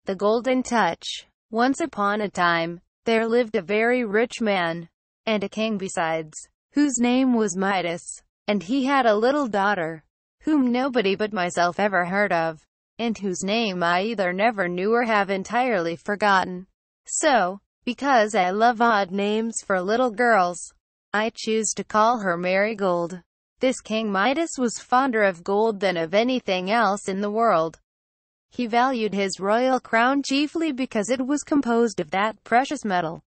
The Golden Touch. Once upon a time, there lived a very rich man, and a king besides, whose name was Midas, and he had a little daughter, whom nobody but myself ever heard of, and whose name I either never knew or have entirely forgotten. So, because I love odd names for little girls, I choose to call her Marigold. This King Midas was fonder of gold than of anything else in the world. He valued his royal crown chiefly because it was composed of that precious metal.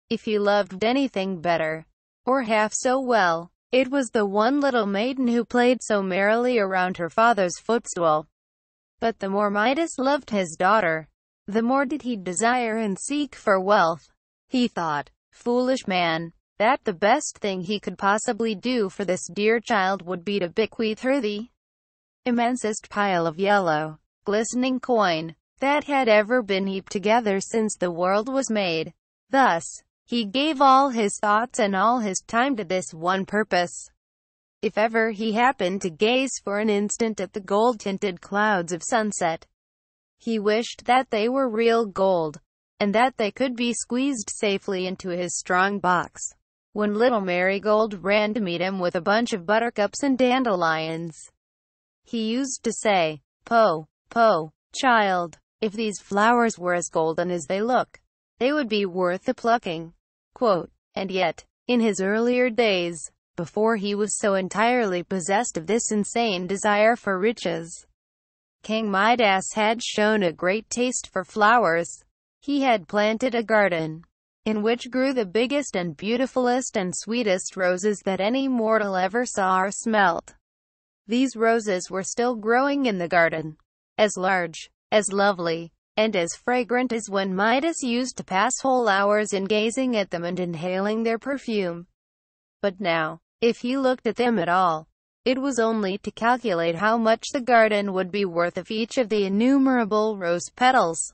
If he loved anything better, or half so well, it was the one little maiden who played so merrily around her father's footstool. But the more Midas loved his daughter, the more did he desire and seek for wealth. He thought, foolish man, that the best thing he could possibly do for this dear child would be to bequeath her the immensest pile of yellow, glistening coin that had ever been heaped together since the world was made. Thus, he gave all his thoughts and all his time to this one purpose. If ever he happened to gaze for an instant at the gold-tinted clouds of sunset, he wished that they were real gold, and that they could be squeezed safely into his strong box. When little Marigold ran to meet him with a bunch of buttercups and dandelions, he used to say, "Po, Po, child, if these flowers were as golden as they look, they would be worth the plucking." Quote, and yet, in his earlier days, before he was so entirely possessed of this insane desire for riches, King Midas had shown a great taste for flowers. He had planted a garden, in which grew the biggest and beautifulest and sweetest roses that any mortal ever saw or smelt. These roses were still growing in the garden, as large, as lovely, and as fragrant as when Midas used to pass whole hours in gazing at them and inhaling their perfume. But now, if he looked at them at all, it was only to calculate how much the garden would be worth if each of the innumerable rose petals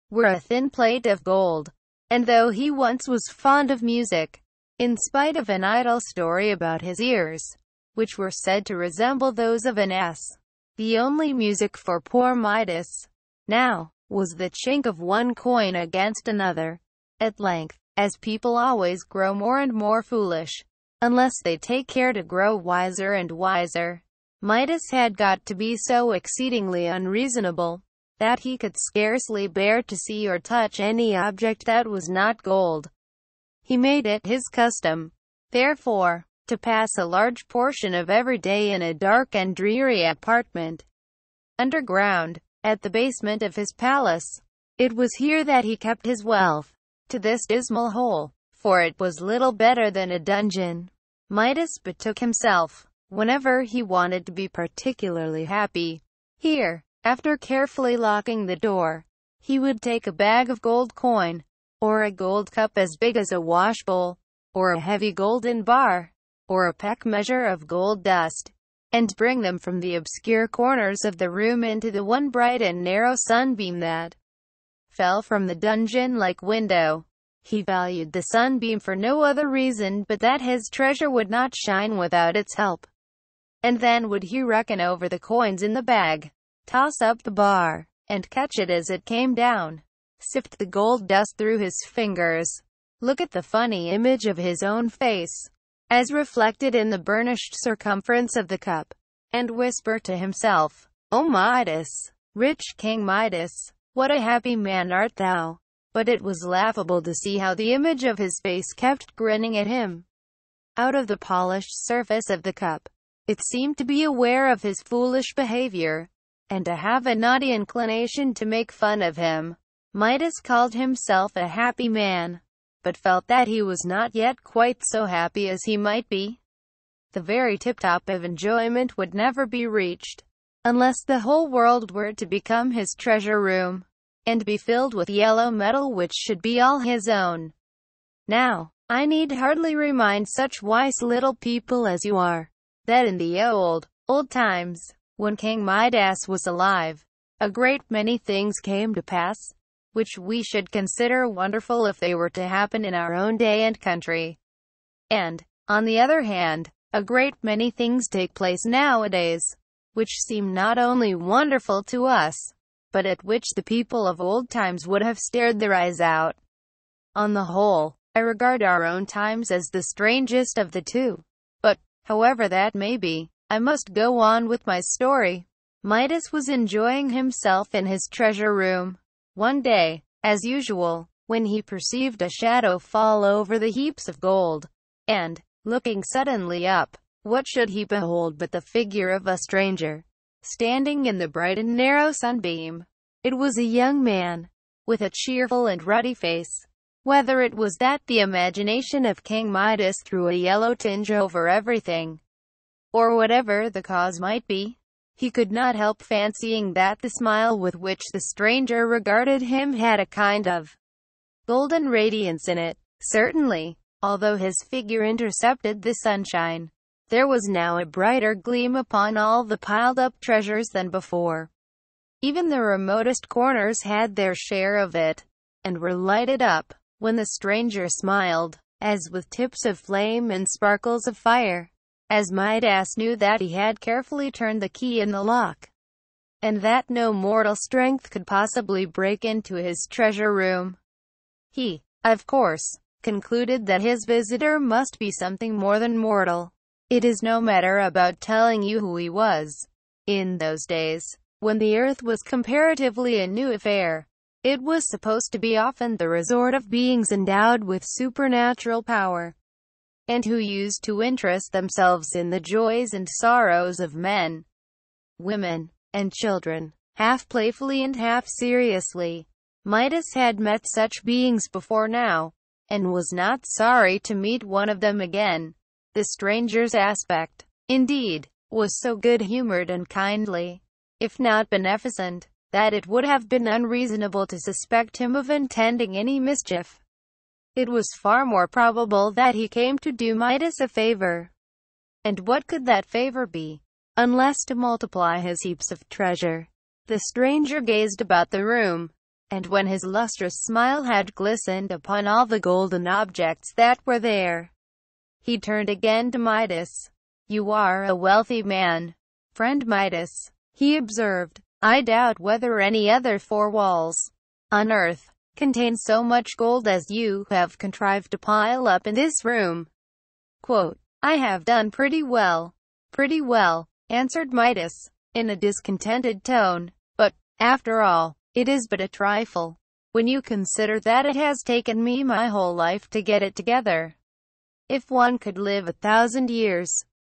were a thin plate of gold. And though he once was fond of music, in spite of an idle story about his ears, which were said to resemble those of an ass, the only music for poor Midas now was the chink of one coin against another. At length, as people always grow more and more foolish, unless they take care to grow wiser and wiser, Midas had got to be so exceedingly unreasonable that he could scarcely bear to see or touch any object that was not gold. He made it his custom, therefore, to pass a large portion of every day in a dark and dreary apartment underground, at the basement of his palace. It was here that he kept his wealth. To this dismal hole, for it was little better than a dungeon, Midas betook himself, whenever he wanted to be particularly happy. Here, after carefully locking the door, he would take a bag of gold coin, or a gold cup as big as a washbowl, or a heavy golden bar, or a peck measure of gold dust, and bring them from the obscure corners of the room into the one bright and narrow sunbeam that fell from the dungeon-like window. He valued the sunbeam for no other reason but that his treasure would not shine without its help. And then would he reckon over the coins in the bag, toss up the bar, and catch it as it came down, sift the gold dust through his fingers, look at the funny image of his own face, as reflected in the burnished circumference of the cup, and whisper to himself, "O Midas, rich King Midas, what a happy man art thou!" But it was laughable to see how the image of his face kept grinning at him out of the polished surface of the cup. It seemed to be aware of his foolish behavior, and to have a naughty inclination to make fun of him. Midas called himself a happy man, but felt that he was not yet quite so happy as he might be. The very tip-top of enjoyment would never be reached, unless the whole world were to become his treasure room, and be filled with yellow metal which should be all his own. Now, I need hardly remind such wise little people as you are, that in the old times, when King Midas was alive, a great many things came to pass, which we should consider wonderful if they were to happen in our own day and country. And, on the other hand, a great many things take place nowadays, which seem not only wonderful to us, but at which the people of old times would have stared their eyes out. On the whole, I regard our own times as the strangest of the two. But, however that may be, I must go on with my story. Midas was enjoying himself in his treasure room one day, as usual, when he perceived a shadow fall over the heaps of gold, and, looking suddenly up, what should he behold but the figure of a stranger, standing in the bright and narrow sunbeam. It was a young man, with a cheerful and ruddy face. Whether it was that the imagination of King Midas threw a yellow tinge over everything, or whatever the cause might be, he could not help fancying that the smile with which the stranger regarded him had a kind of golden radiance in it. Certainly, although his figure intercepted the sunshine, there was now a brighter gleam upon all the piled-up treasures than before. Even the remotest corners had their share of it, and were lighted up, when the stranger smiled, as with tips of flame and sparkles of fire, as Midas knew that he had carefully turned the key in the lock, and that no mortal strength could possibly break into his treasure room. He, of course, concluded that his visitor must be something more than mortal. It is no matter about telling you who he was. In those days, when the earth was comparatively a new affair, it was supposed to be often the resort of beings endowed with supernatural power, and who used to interest themselves in the joys and sorrows of men, women, and children, half playfully and half seriously. Midas had met such beings before now, and was not sorry to meet one of them again. The stranger's aspect, indeed, was so good-humored and kindly, if not beneficent, that it would have been unreasonable to suspect him of intending any mischief. It was far more probable that he came to do Midas a favor. And what could that favor be, unless to multiply his heaps of treasure? The stranger gazed about the room, and when his lustrous smile had glistened upon all the golden objects that were there, he turned again to Midas. "You are a wealthy man, friend Midas," he observed. "I doubt whether any other four walls on earth contain so much gold as you have contrived to pile up in this room." "I have done pretty well," answered Midas, in a discontented tone. "But, after all, it is but a trifle, when you consider that it has taken me my whole life to get it together. If one could live 1,000 years,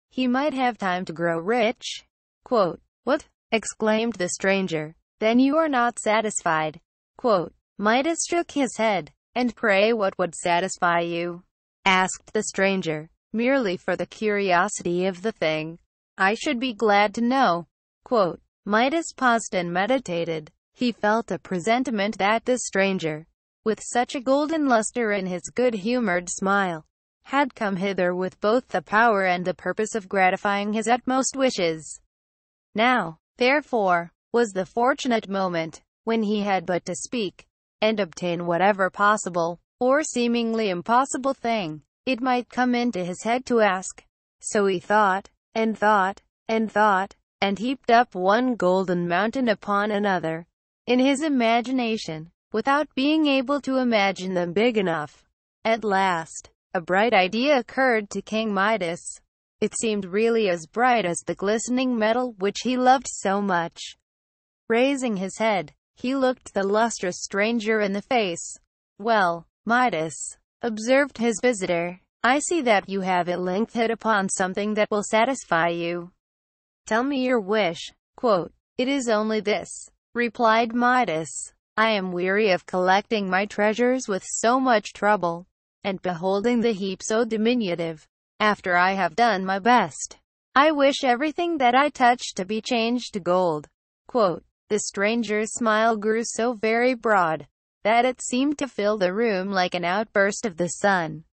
he might have time to grow rich." "What?" exclaimed the stranger. "Then you are not satisfied?" Midas shook his head. "And pray what would satisfy you?" asked the stranger. "Merely for the curiosity of the thing. I should be glad to know." Midas paused and meditated. He felt a presentiment that the stranger, with such a golden luster in his good-humored smile, had come hither with both the power and the purpose of gratifying his utmost wishes. Now, therefore, was the fortunate moment, when he had but to speak, and obtain whatever possible, or seemingly impossible thing, it might come into his head to ask. So he thought, and thought, and thought, and heaped up one golden mountain upon another, in his imagination, without being able to imagine them big enough. At last, a bright idea occurred to King Midas. It seemed really as bright as the glistening metal which he loved so much. Raising his head, he looked the lustrous stranger in the face. "Well, Midas," observed his visitor, "I see that you have at length hit upon something that will satisfy you. Tell me your wish." "It is only this," replied Midas. "I am weary of collecting my treasures with so much trouble, and beholding the heap so diminutive. After I have done my best, I wish everything that I touch to be changed to gold." The stranger's smile grew so very broad, that it seemed to fill the room like an outburst of the sun,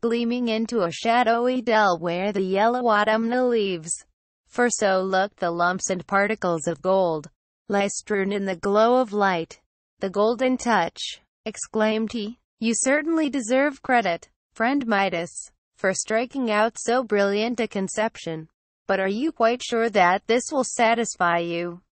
gleaming into a shadowy dell where the yellow autumnal leaves, for so looked the lumps and particles of gold, lie strewn in the glow of light. "The golden touch," exclaimed he. "You certainly deserve credit, friend Midas, for striking out so brilliant a conception. But are you quite sure that this will satisfy you?"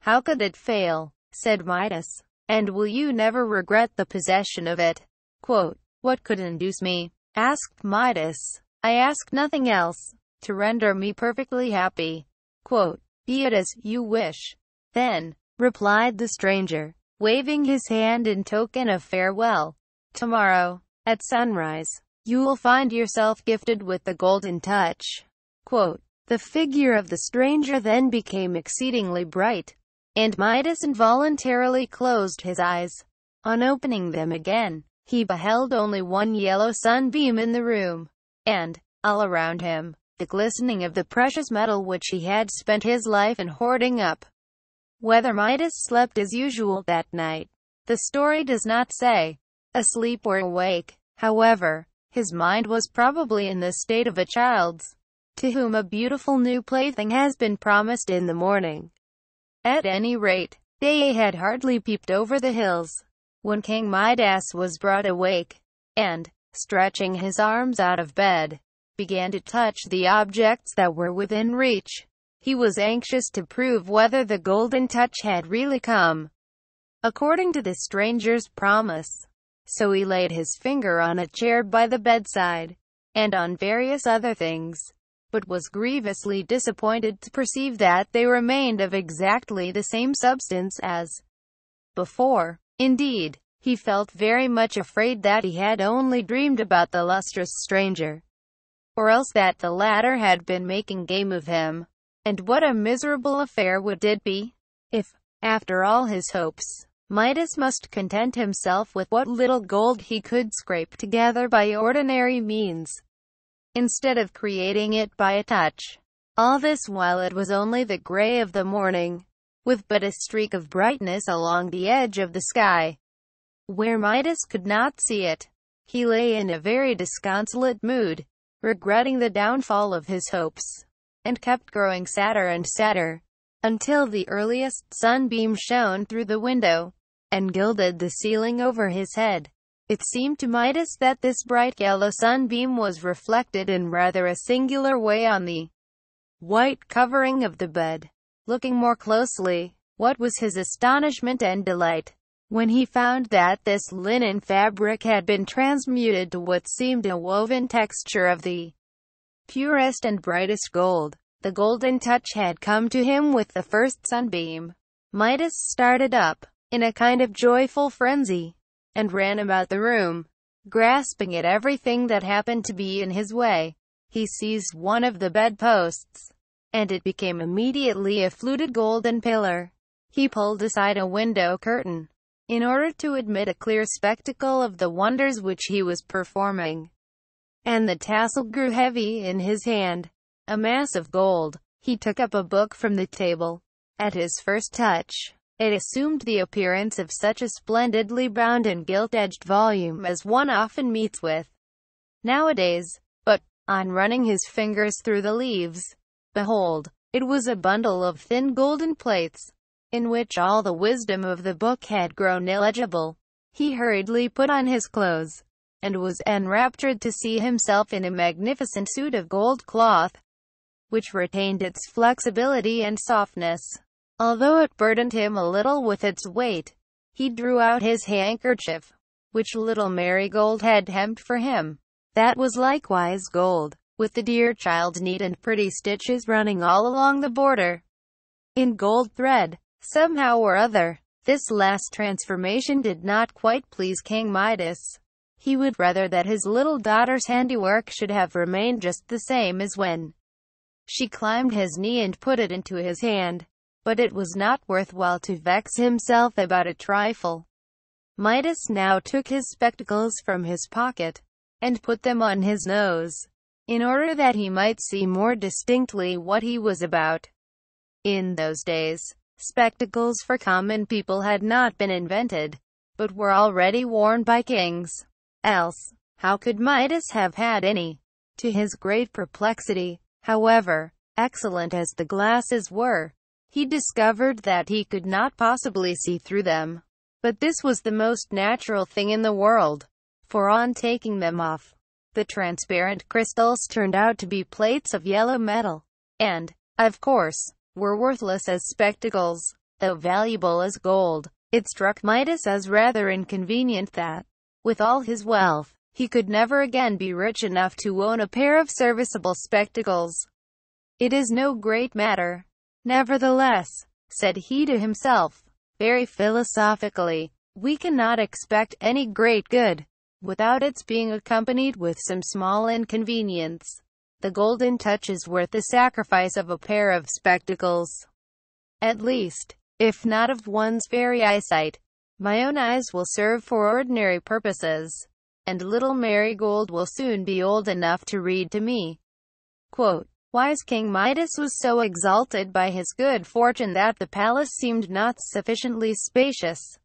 "How could it fail?" said Midas. "And will you never regret the possession of it?" Quote, "What could induce me?" asked Midas. "I ask nothing else, to render me perfectly happy." Quote, "Be it as you wish, then," replied the stranger, waving his hand in token of farewell. "Tomorrow, at sunrise, you will find yourself gifted with the golden touch." Quote, the figure of the stranger then became exceedingly bright, and Midas involuntarily closed his eyes. On opening them again, he beheld only one yellow sunbeam in the room, and, all around him, the glistening of the precious metal which he had spent his life in hoarding up. Whether Midas slept as usual that night, the story does not say. Asleep or awake, however, his mind was probably in the state of a child's, to whom a beautiful new plaything has been promised in the morning. At any rate, day had hardly peeped over the hills, when King Midas was broad awake, and, stretching his arms out of bed, began to touch the objects that were within reach. He was anxious to prove whether the golden touch had really come, according to the stranger's promise. So he laid his finger on a chair by the bedside, and on various other things, but was grievously disappointed to perceive that they remained of exactly the same substance as before. Indeed, he felt very much afraid that he had only dreamed about the lustrous stranger, or else that the latter had been making game of him. And what a miserable affair would it be, if, after all his hopes, Midas must content himself with what little gold he could scrape together by ordinary means, instead of creating it by a touch. All this while it was only the gray of the morning, with but a streak of brightness along the edge of the sky, where Midas could not see it. He lay in a very disconsolate mood, regretting the downfall of his hopes, and kept growing sadder and sadder, until the earliest sunbeam shone through the window, and gilded the ceiling over his head. It seemed to Midas that this bright yellow sunbeam was reflected in rather a singular way on the white covering of the bed. Looking more closely, what was his astonishment and delight, when he found that this linen fabric had been transmuted to what seemed a woven texture of the purest and brightest gold. The golden touch had come to him with the first sunbeam. Midas started up, in a kind of joyful frenzy, and ran about the room, grasping at everything that happened to be in his way. He seized one of the bedposts, and it became immediately a fluted golden pillar. He pulled aside a window curtain, in order to admit a clear spectacle of the wonders which he was performing, and the tassel grew heavy in his hand, a mass of gold. He took up a book from the table. At his first touch, it assumed the appearance of such a splendidly bound and gilt-edged volume as one often meets with nowadays, but, on running his fingers through the leaves, behold, it was a bundle of thin golden plates, in which all the wisdom of the book had grown illegible. He hurriedly put on his clothes, and was enraptured to see himself in a magnificent suit of gold cloth, which retained its flexibility and softness, although it burdened him a little with its weight. He drew out his handkerchief, which little Marigold had hemmed for him. That was likewise gold, with the dear child's neat and pretty stitches running all along the border, in gold thread. Somehow or other, this last transformation did not quite please King Midas. He would rather that his little daughter's handiwork should have remained just the same as when she climbed his knee and put it into his hand. But it was not worthwhile to vex himself about a trifle. Midas now took his spectacles from his pocket, and put them on his nose, in order that he might see more distinctly what he was about. In those days, spectacles for common people had not been invented, but were already worn by kings. Else, how could Midas have had any? To his great perplexity, however, excellent as the glasses were, he discovered that he could not possibly see through them. But this was the most natural thing in the world, for on taking them off, the transparent crystals turned out to be plates of yellow metal, and, of course, were worthless as spectacles. Though valuable as gold, it struck Midas as rather inconvenient that, with all his wealth, he could never again be rich enough to own a pair of serviceable spectacles. "It is no great matter. Nevertheless," said he to himself, very philosophically, "we cannot expect any great good, without its being accompanied with some small inconvenience. The golden touch is worth the sacrifice of a pair of spectacles. At least, if not of one's very eyesight, my own eyes will serve for ordinary purposes, and little Marigold will soon be old enough to read to me." Quote, wise King Midas was so exalted by his good fortune that the palace seemed not sufficiently spacious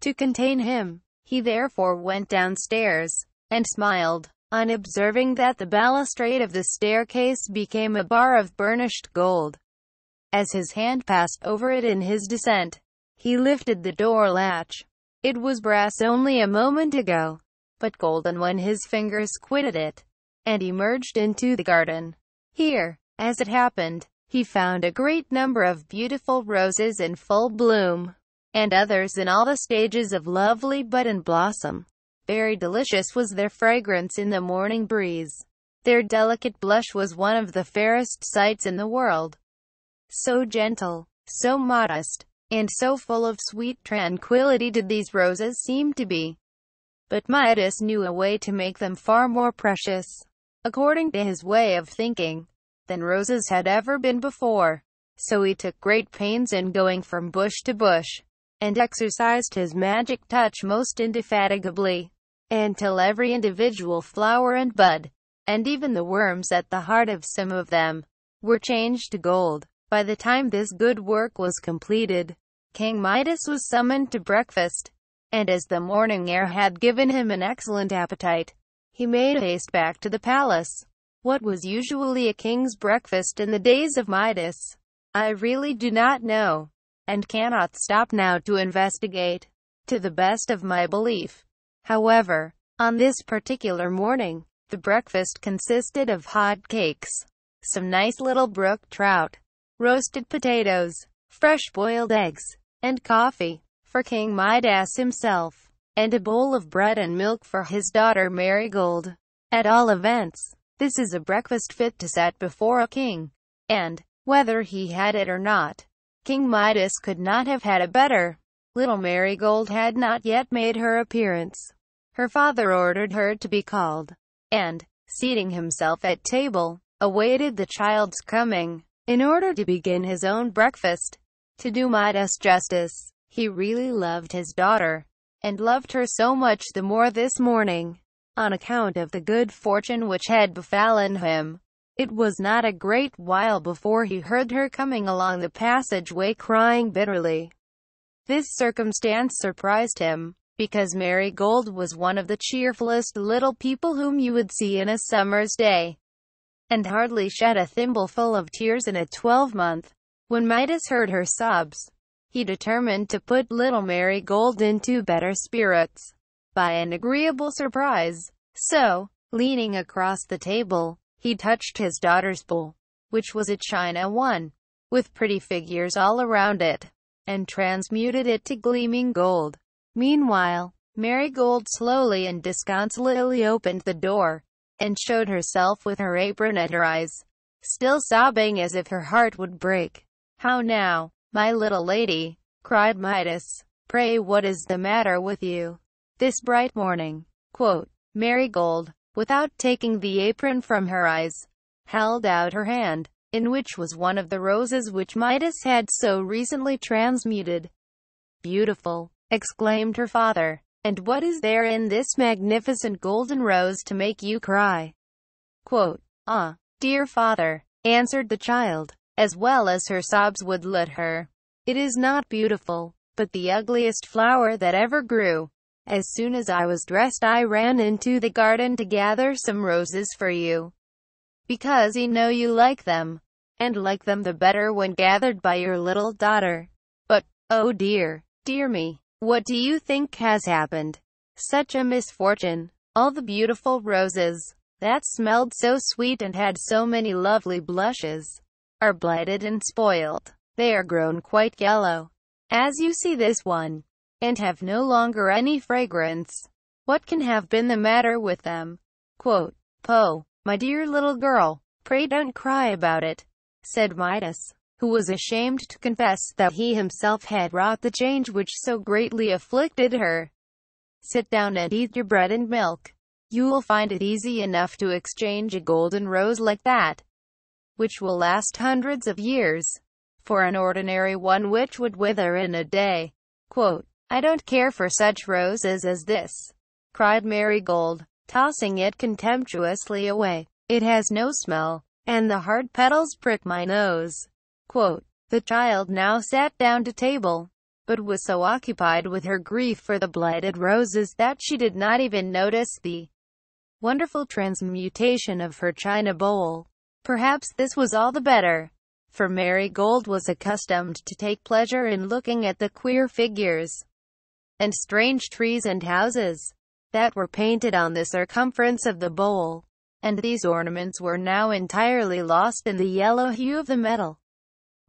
to contain him. He therefore went downstairs, and smiled, on observing that the balustrade of the staircase became a bar of burnished gold. As his hand passed over it in his descent, he lifted the door latch. It was brass only a moment ago, but golden when his fingers quitted it, and emerged into the garden. Here, as it happened, he found a great number of beautiful roses in full bloom, and others in all the stages of lovely bud and blossom. Very delicious was their fragrance in the morning breeze. Their delicate blush was one of the fairest sights in the world. So gentle, so modest, and so full of sweet tranquility did these roses seem to be. But Midas knew a way to make them far more precious, according to his way of thinking, than roses had ever been before. So he took great pains in going from bush to bush, and exercised his magic touch most indefatigably, until every individual flower and bud, and even the worms at the heart of some of them, were changed to gold. By the time this good work was completed, King Midas was summoned to breakfast, and as the morning air had given him an excellent appetite, he made haste back to the palace. What was usually a king's breakfast in the days of Midas, I really do not know, and cannot stop now to investigate, to the best of my belief. However, on this particular morning, the breakfast consisted of hot cakes, some nice little brook trout, roasted potatoes, fresh boiled eggs, and coffee, for King Midas himself, and a bowl of bread and milk for his daughter Marigold. At all events, this is a breakfast fit to set before a king, and, whether he had it or not, King Midas could not have had a better. Little Marigold had not yet made her appearance. Her father ordered her to be called, and, seating himself at table, awaited the child's coming, in order to begin his own breakfast. To do Midas justice, he really loved his daughter, and loved her so much the more this morning, on account of the good fortune which had befallen him. It was not a great while before he heard her coming along the passageway crying bitterly. This circumstance surprised him, because Marigold was one of the cheerfulest little people whom you would see in a summer's day, and hardly shed a thimbleful of tears in a 12-month. When Midas heard her sobs, he determined to put little Marigold into better spirits by an agreeable surprise. So, leaning across the table, he touched his daughter's bowl, which was a china one, with pretty figures all around it, and transmuted it to gleaming gold. Meanwhile, Marigold slowly and disconsolately opened the door, and showed herself with her apron at her eyes, still sobbing as if her heart would break. "How now, my little lady?" cried Midas. "Pray, what is the matter with you this bright morning?" Quote, Marigold, without taking the apron from her eyes, held out her hand, in which was one of the roses which Midas had so recently transmuted. "Beautiful!" exclaimed her father. "And what is there in this magnificent golden rose to make you cry?" Quote, "Ah, dear father," answered the child, as well as her sobs would let her, "it is not beautiful, but the ugliest flower that ever grew. As soon as I was dressed I ran into the garden to gather some roses for you, because I know you like them, and like them the better when gathered by your little daughter. But, oh dear, dear me, what do you think has happened? Such a misfortune! All the beautiful roses, that smelled so sweet and had so many lovely blushes, are blighted and spoiled. They are grown quite yellow, as you see this one, and have no longer any fragrance. What can have been the matter with them? Quote, "Po, my dear little girl, pray don't cry about it," said Midas, who was ashamed to confess that he himself had wrought the change which so greatly afflicted her. "Sit down and eat your bread and milk. You will find it easy enough to exchange a golden rose like that, which will last hundreds of years, for an ordinary one which would wither in a day." Quote, "I don't care for such roses as this," cried Marigold, tossing it contemptuously away. "It has no smell, and the hard petals prick my nose." Quote, the child now sat down to table, but was so occupied with her grief for the blighted roses that she did not even notice the wonderful transmutation of her china bowl. Perhaps this was all the better, for Marigold was accustomed to take pleasure in looking at the queer figures and strange trees and houses that were painted on the circumference of the bowl, and these ornaments were now entirely lost in the yellow hue of the metal.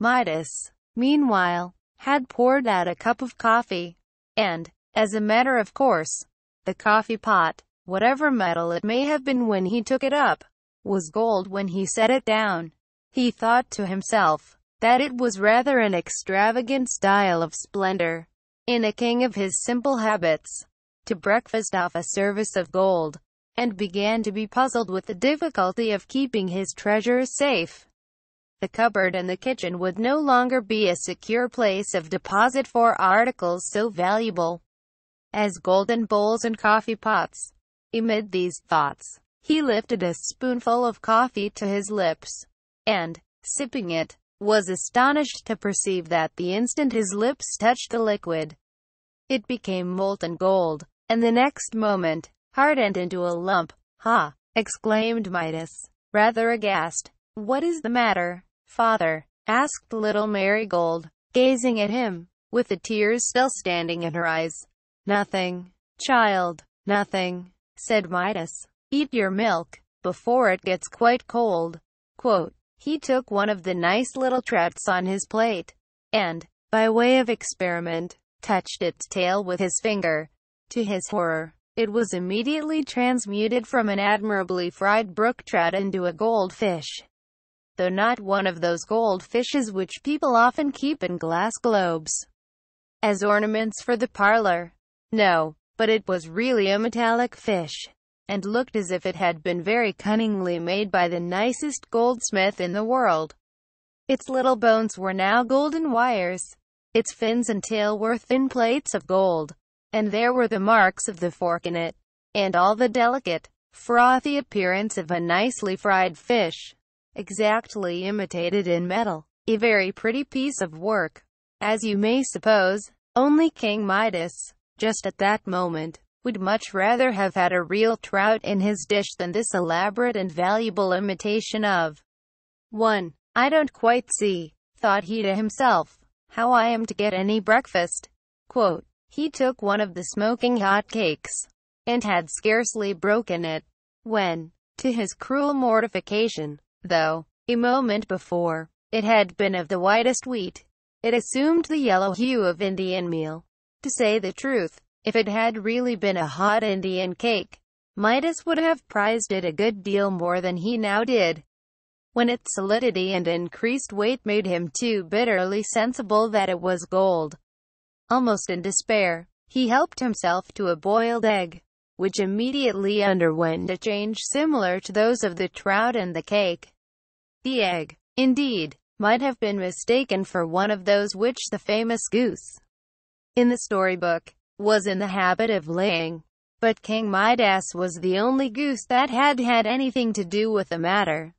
Midas, meanwhile, had poured out a cup of coffee, and, as a matter of course, the coffee pot, whatever metal it may have been when he took it up, was gold when he set it down. He thought to himself that it was rather an extravagant style of splendor, in a king of his simple habits, to breakfast off a service of gold, and began to be puzzled with the difficulty of keeping his treasures safe. The cupboard and the kitchen would no longer be a secure place of deposit for articles so valuable as golden bowls and coffee pots. Amid these thoughts, he lifted a spoonful of coffee to his lips, and, sipping it, was astonished to perceive that the instant his lips touched the liquid, it became molten gold, and the next moment, hardened into a lump. "Ha!" exclaimed Midas, rather aghast. "What is the matter, father?" asked little Marigold, gazing at him, with the tears still standing in her eyes. "Nothing, child, nothing," said Midas. "Eat your milk, before it gets quite cold." Quote, he took one of the nice little trouts on his plate, and, by way of experiment, touched its tail with his finger. To his horror, it was immediately transmuted from an admirably fried brook trout into a goldfish, though not one of those goldfishes which people often keep in glass globes as ornaments for the parlor. No, but it was really a metallic fish, and looked as if it had been very cunningly made by the nicest goldsmith in the world. Its little bones were now golden wires, its fins and tail were thin plates of gold, and there were the marks of the fork in it, and all the delicate, frothy appearance of a nicely fried fish, exactly imitated in metal. A very pretty piece of work, as you may suppose, only King Midas, just at that moment, would much rather have had a real trout in his dish than this elaborate and valuable imitation of one. "I don't quite see," thought he to himself, "how I am to get any breakfast." Quote, he took one of the smoking hot cakes, and had scarcely broken it, when, to his cruel mortification, though, a moment before, it had been of the whitest wheat, it assumed the yellow hue of Indian meal. To say the truth, if it had really been a hot Indian cake, Midas would have prized it a good deal more than he now did, when its solidity and increased weight made him too bitterly sensible that it was gold. Almost in despair, he helped himself to a boiled egg, which immediately underwent a change similar to those of the trout and the cake. The egg, indeed, might have been mistaken for one of those which the famous goose, in the storybook, was in the habit of laying. But King Midas was the only goose that had had anything to do with the matter.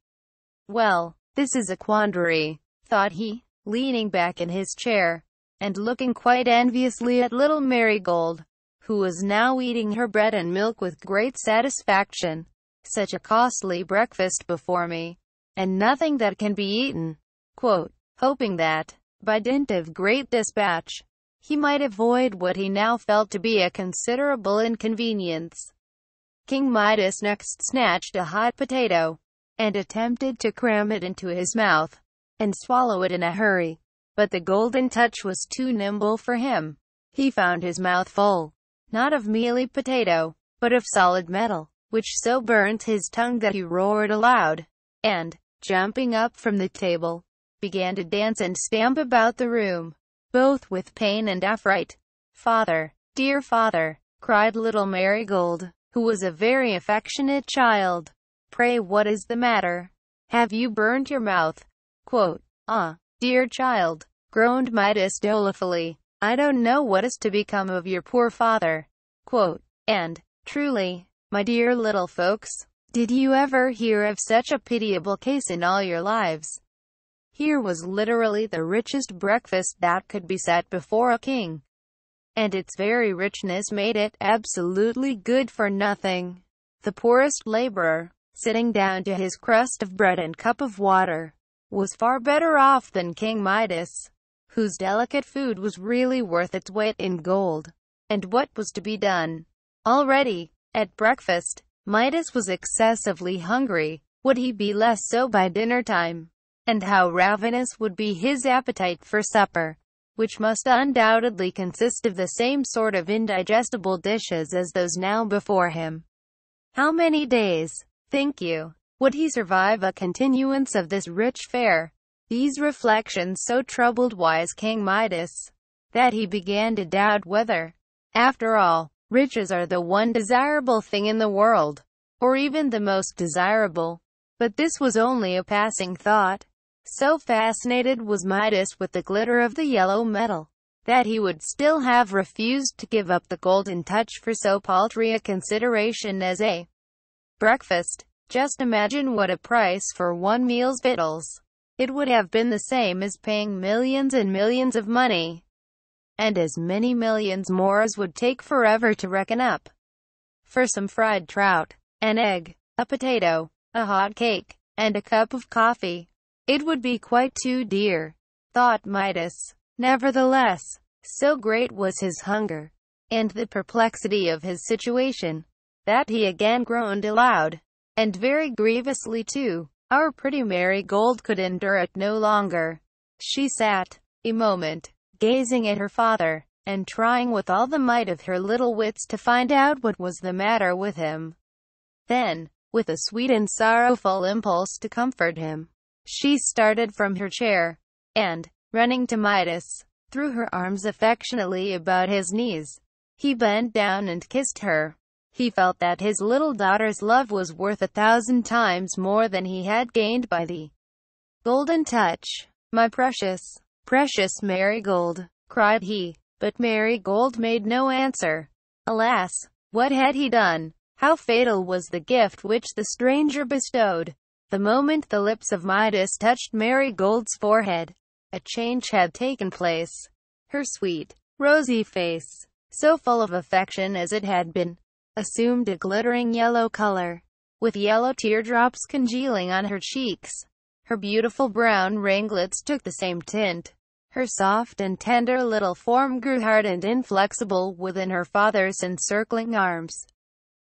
"Well, this is a quandary," thought he, leaning back in his chair, and looking quite enviously at little Marigold, who was now eating her bread and milk with great satisfaction. "Such a costly breakfast before me, and nothing that can be eaten." Quote, hoping that, by dint of great dispatch, he might avoid what he now felt to be a considerable inconvenience, King Midas next snatched a hot potato, and attempted to cram it into his mouth, and swallow it in a hurry. But the golden touch was too nimble for him. He found his mouth full, not of mealy potato, but of solid metal, which so burnt his tongue that he roared aloud, and, jumping up from the table, began to dance and stamp about the room, both with pain and affright. "Father, dear father," cried little Marigold, who was a very affectionate child, "pray what is the matter? Have you burned your mouth?" "Ah, dear child," groaned Midas dolefully, "I don't know what is to become of your poor father." And, truly, my dear little folks, did you ever hear of such a pitiable case in all your lives? Here was literally the richest breakfast that could be set before a king, and its very richness made it absolutely good for nothing. The poorest laborer, sitting down to his crust of bread and cup of water, was far better off than King Midas, whose delicate food was really worth its weight in gold. And what was to be done? Already, at breakfast, Midas was excessively hungry. Would he be less so by dinner time? And how ravenous would be his appetite for supper, which must undoubtedly consist of the same sort of indigestible dishes as those now before him. How many days, think you, would he survive a continuance of this rich fare? These reflections so troubled wise King Midas, that he began to doubt whether, after all, riches are the one desirable thing in the world, or even the most desirable. But this was only a passing thought. So fascinated was Midas with the glitter of the yellow metal, that he would still have refused to give up the golden touch for so paltry a consideration as a breakfast. Just imagine what a price for one meal's victuals. It would have been the same as paying millions and millions of money, and as many millions more as would take forever to reckon up, for some fried trout, an egg, a potato, a hot cake, and a cup of coffee. It would be quite too dear, thought Midas. Nevertheless, so great was his hunger, and the perplexity of his situation, that he again groaned aloud, and very grievously too. Our pretty Marigold could endure it no longer. She sat, a moment, gazing at her father, and trying with all the might of her little wits to find out what was the matter with him. Then, with a sweet and sorrowful impulse to comfort him, she started from her chair, and, running to Midas, threw her arms affectionately about his knees. He bent down and kissed her. He felt that his little daughter's love was worth 1,000 times more than he had gained by the golden touch. "My precious, precious Marigold," cried he. But Marigold made no answer. Alas, what had he done? How fatal was the gift which the stranger bestowed! The moment the lips of Midas touched Marigold's forehead, a change had taken place. Her sweet, rosy face, so full of affection as it had been, assumed a glittering yellow color, with yellow teardrops congealing on her cheeks. Her beautiful brown ringlets took the same tint. Her soft and tender little form grew hard and inflexible within her father's encircling arms.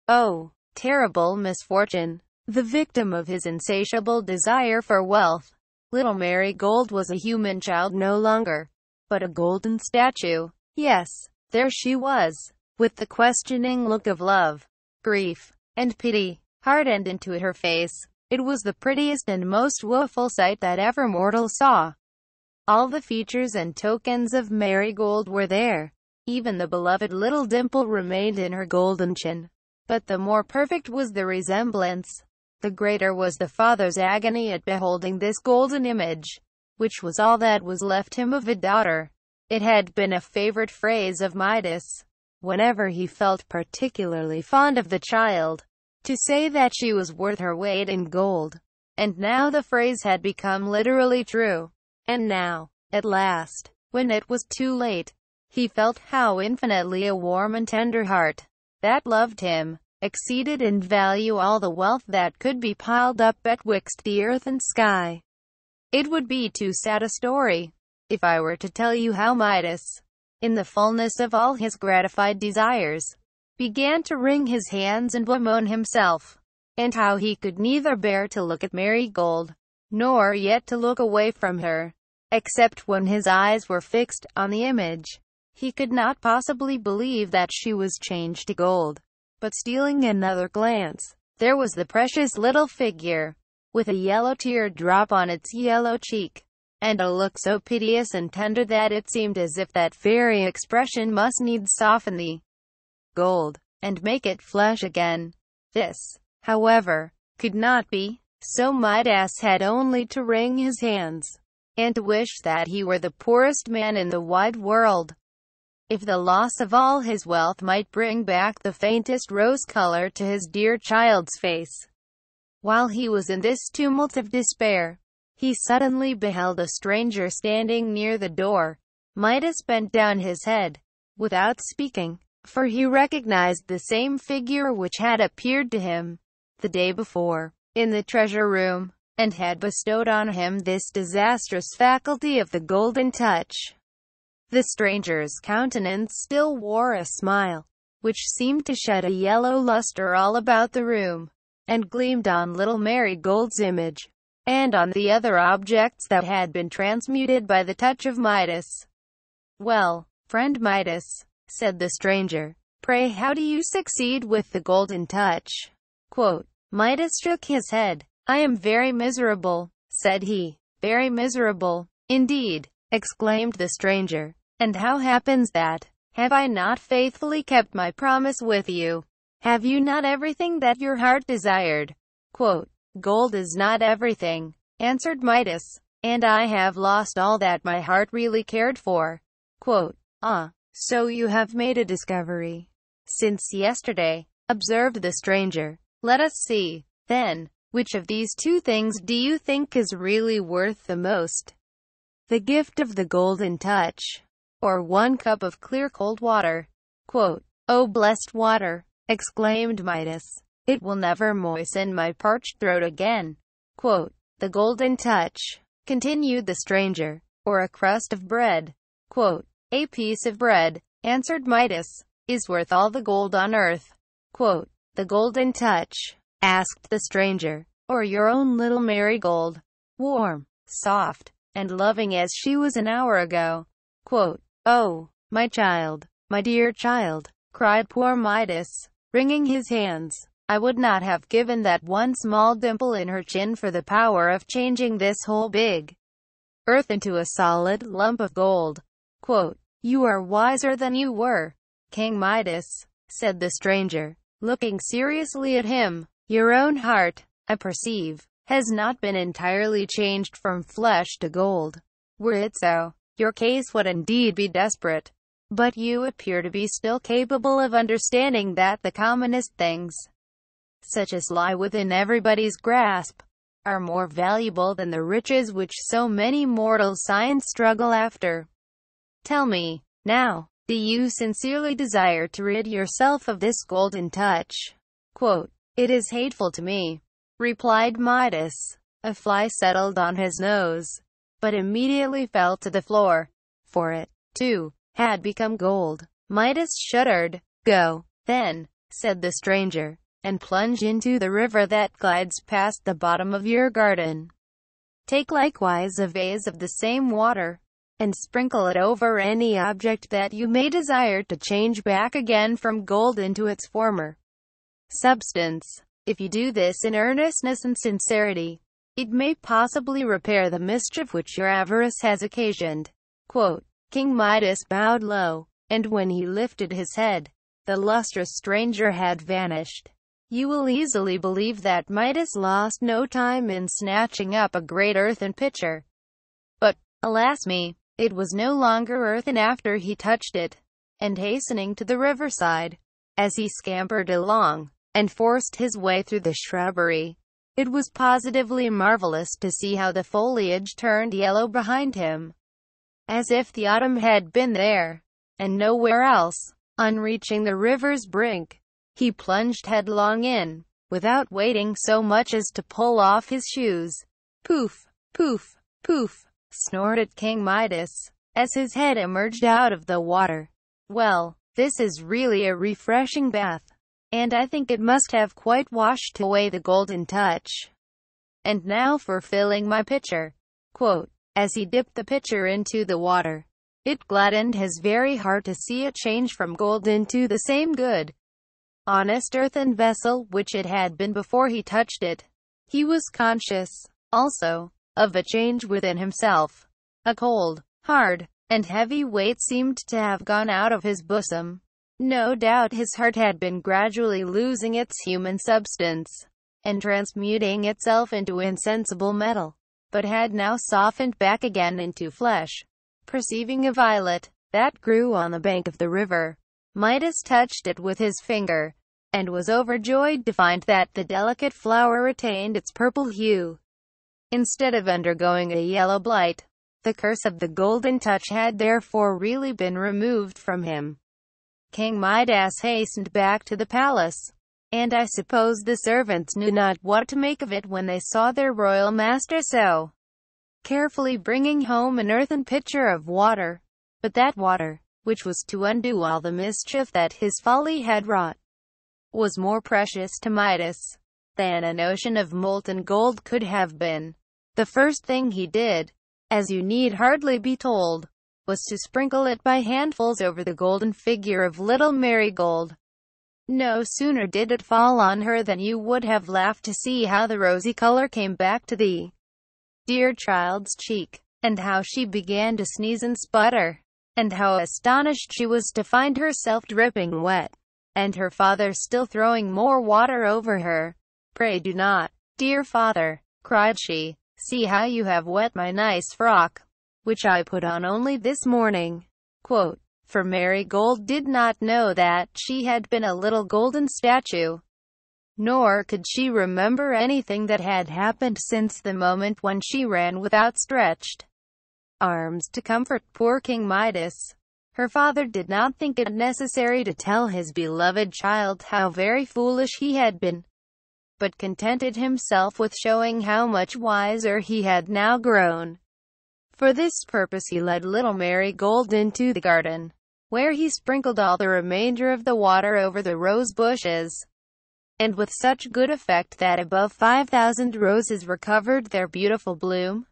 Oh, terrible misfortune! The victim of his insatiable desire for wealth, little Marigold was a human child no longer, but a golden statue. Yes, there she was, with the questioning look of love, grief, and pity hardened into her face. It was the prettiest and most woeful sight that ever mortal saw. All the features and tokens of Marigold were there. Even the beloved little dimple remained in her golden chin. But the more perfect was the resemblance, the greater was the father's agony at beholding this golden image, which was all that was left him of a daughter. It had been a favorite phrase of Midas, whenever he felt particularly fond of the child, to say that she was worth her weight in gold. And now the phrase had become literally true. And now, at last, when it was too late, he felt how infinitely a warm and tender heart, that loved him, exceeded in value all the wealth that could be piled up betwixt the earth and sky. It would be too sad a story, if I were to tell you how Midas, in the fullness of all his gratified desires, began to wring his hands and bemoan himself, and how he could neither bear to look at Marigold, nor yet to look away from her. except when his eyes were fixed on the image. He could not possibly believe that she was changed to gold. But stealing another glance, there was the precious little figure, with a yellow tear drop on its yellow cheek, and a look so piteous and tender that it seemed as if that very expression must needs soften the gold, and make it flesh again. This, however, could not be, so Midas had only to wring his hands, and to wish that he were the poorest man in the wide world. If the loss of all his wealth might bring back the faintest rose color to his dear child's face. While he was in this tumult of despair, he suddenly beheld a stranger standing near the door. Midas bent down his head, without speaking, for he recognized the same figure which had appeared to him the day before, in the treasure room, and had bestowed on him this disastrous faculty of the golden touch. The stranger's countenance still wore a smile, which seemed to shed a yellow luster all about the room, and gleamed on little Marigold's image, and on the other objects that had been transmuted by the touch of Midas. "Well, friend Midas," said the stranger, "pray how do you succeed with the golden touch?" Midas shook his head. "I am very miserable," said he. "Very miserable, indeed," exclaimed the stranger. "And how happens that? Have I not faithfully kept my promise with you? Have you not everything that your heart desired?" "Gold is not everything," answered Midas, "and I have lost all that my heart really cared for." "Ah, so you have made a discovery since yesterday," observed the stranger. "Let us see, then, which of these two things do you think is really worth the most? The gift of the golden touch, or 1 cup of clear cold water?" "Oh, blessed water!" exclaimed Midas. "It will never moisten my parched throat again." "The golden touch," continued the stranger, "or a crust of bread?" "A piece of bread," answered Midas, "is worth all the gold on earth." "The golden touch," asked the stranger, "or your own little Marigold, warm, soft, and loving as she was an hour ago?" "Oh, my child, my dear child," cried poor Midas, wringing his hands, "I would not have given that one small dimple in her chin for the power of changing this whole big earth into a solid lump of gold." "You are wiser than you were, King Midas," said the stranger, looking seriously at him. "Your own heart, I perceive, has not been entirely changed from flesh to gold. Were it so, your case would indeed be desperate. But you appear to be still capable of understanding that the commonest things, such as lie within everybody's grasp, are more valuable than the riches which so many mortal signs struggle after. Tell me, now, do you sincerely desire to rid yourself of this golden touch?" "It is hateful to me," replied Midas. A fly settled on his nose, but immediately fell to the floor, for it, too, had become gold. Midas shuddered. "Go, then," said the stranger, "and plunge into the river that glides past the bottom of your garden. Take likewise a vase of the same water, and sprinkle it over any object that you may desire to change back again from gold into its former substance. If you do this in earnestness and sincerity, it may possibly repair the mischief which your avarice has occasioned." King Midas bowed low, and when he lifted his head, the lustrous stranger had vanished. You will easily believe that Midas lost no time in snatching up a great earthen pitcher. But, alas me, it was no longer earthen after he touched it, and hastening to the riverside, as he scampered along, and forced his way through the shrubbery, it was positively marvelous to see how the foliage turned yellow behind him, as if the autumn had been there, and nowhere else. On reaching the river's brink, he plunged headlong in, without waiting so much as to pull off his shoes. "Poof, poof, poof," snorted King Midas, as his head emerged out of the water. "Well, this is really a refreshing bath, and I think it must have quite washed away the golden touch. And now for filling my pitcher." as he dipped the pitcher into the water. It gladdened his very heart to see it change from gold into the same good, honest earthen vessel which it had been before he touched it. He was conscious, also, of a change within himself. A cold, hard, and heavy weight seemed to have gone out of his bosom. No doubt his heart had been gradually losing its human substance, and transmuting itself into insensible metal, but had now softened back again into flesh. Perceiving a violet that grew on the bank of the river, Midas touched it with his finger, and was overjoyed to find that the delicate flower retained its purple hue, instead of undergoing a yellow blight. The curse of the golden touch had therefore really been removed from him. King Midas hastened back to the palace, and I suppose the servants knew not what to make of it when they saw their royal master so carefully bringing home an earthen pitcher of water. But that water, which was to undo all the mischief that his folly had wrought, was more precious to Midas than an ocean of molten gold could have been. The first thing he did, as you need hardly be told, was to sprinkle it by handfuls over the golden figure of little Marigold. No sooner did it fall on her than you would have laughed to see how the rosy color came back to the dear child's cheek, and how she began to sneeze and sputter, and how astonished she was to find herself dripping wet, and her father still throwing more water over her. "Pray do not, dear father," cried she. "See how you have wet my nice frock, which I put on only this morning." For Marigold did not know that she had been a little golden statue, nor could she remember anything that had happened since the moment when she ran with outstretched arms to comfort poor King Midas. Her father did not think it necessary to tell his beloved child how very foolish he had been, but contented himself with showing how much wiser he had now grown. For this purpose he led little Marigold into the garden, where he sprinkled all the remainder of the water over the rose bushes, and with such good effect that above 5,000 roses recovered their beautiful bloom.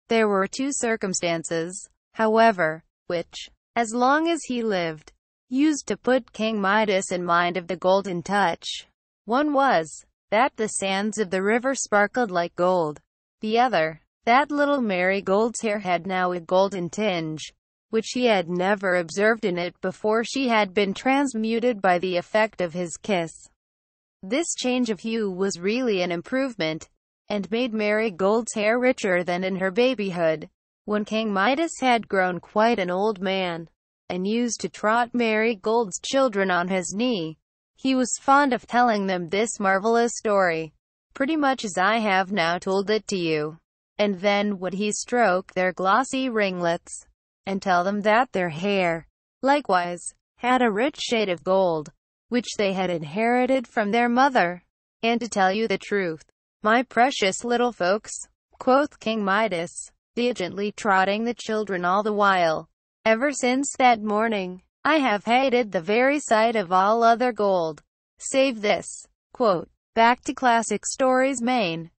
There were two circumstances, however, which, as long as he lived, used to put King Midas in mind of the golden touch. One was, that the sands of the river sparkled like gold. The other, that little Marigold's hair had now a golden tinge, which he had never observed in it before she had been transmuted by the effect of his kiss. This change of hue was really an improvement, and made Marigold's hair richer than in her babyhood, when King Midas had grown quite an old man, and used to trot Marigold's children on his knee. He was fond of telling them this marvelous story, pretty much as I have now told it to you, and then would he stroke their glossy ringlets, and tell them that their hair, likewise, had a rich shade of gold, which they had inherited from their mother. "And to tell you the truth, my precious little folks," quoth King Midas, diligently trotting the children all the while, "ever since that morning, I have hated the very sight of all other gold, save this." Back to Classic Stories, Maine.